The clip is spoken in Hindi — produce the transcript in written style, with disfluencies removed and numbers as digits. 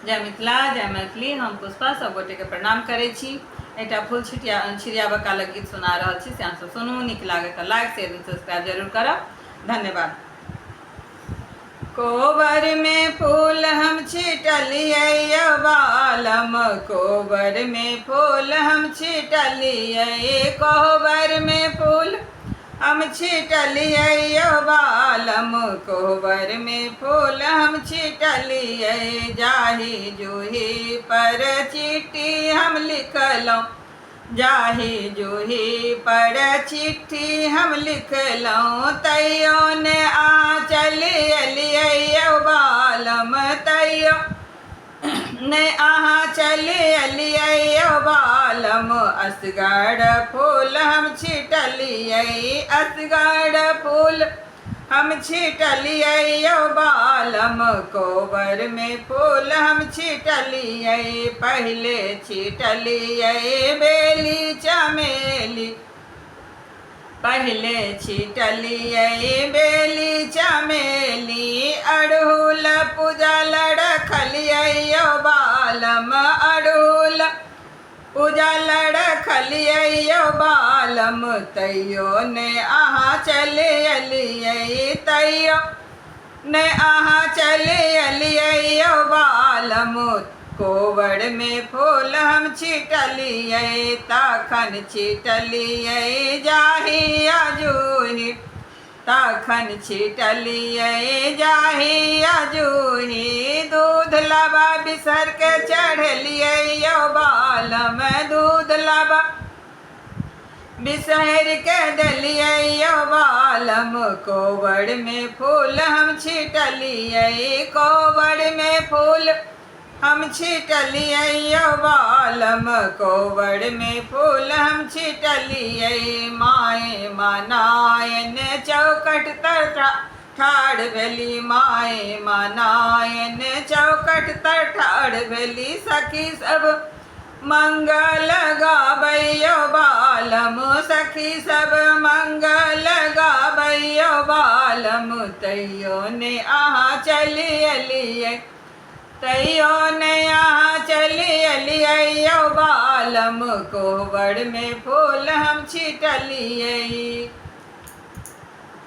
जय मिथिला जय मैथिली। हम पुष्पा सब गोटे के प्रणाम करे छी। एकटा फूल छिड़ियाबऽ कालक गीत सुना रहल छी, से अहाँ सब सुनू। नीक लागे तऽ लाइक शेयर सब्सक्राइब जरूर करब। धन्यवाद। कोबर में फूल हम छिटलियै बालम, कोबर में फूल हम छिटलियै, कोबर में फूल हम छिटलियै बालम, कोबर में फूल हम छिटलियै। जाहि जूही पर चिट्ठी हम लिखलहुँ, जाहि जूही पर चिट्ठी हम लिखलहुँ, तैयो ने अहाँ चलि अयलियै बालम, तैयो ने अहाँ चलि अयलियै बालम। असगर फूल हम छिटलियै, असगर फूल हम छिटलियै बालम, कोबर में फूल हम छिटलियै। पहले छिटलियै बेली चमेली, पहले छिटलियै बेली चमेली, अड़हुल पूजल रखलियै बालम, अड़हुल पूजल रखलियै बालम, तैयो ने अहाँ चलि अयलियै, तैयो ने अहाँ चलि अयलियै बालम। कोबर में फूल हम छिटलियै, तखन छिटलियै जाहि जूही, तखन छिटलियै जाहि जूही, दूध लाबा बिसर के चढ़लियै बालम, दूध लाबा बिसहर के देलियै बालम। कोबर में फूल हम छिटलियै, कोबर में फूल हम छिटलियै बालम, कोबर में फूल हम छिटलियै। माय मनायन चौकट तर ठाढ़ भेली, माय मनायन चौकट तर ठाढ़ भेली, सखी सब मंगल गाबै बालम, सखी सब मंगल गाबै बालम, तैयो ने अहाँ चलि अयलियै, तैयो ने अहाँ चलि अयलियै बालम। कोबर में फूल हम छिटलियै।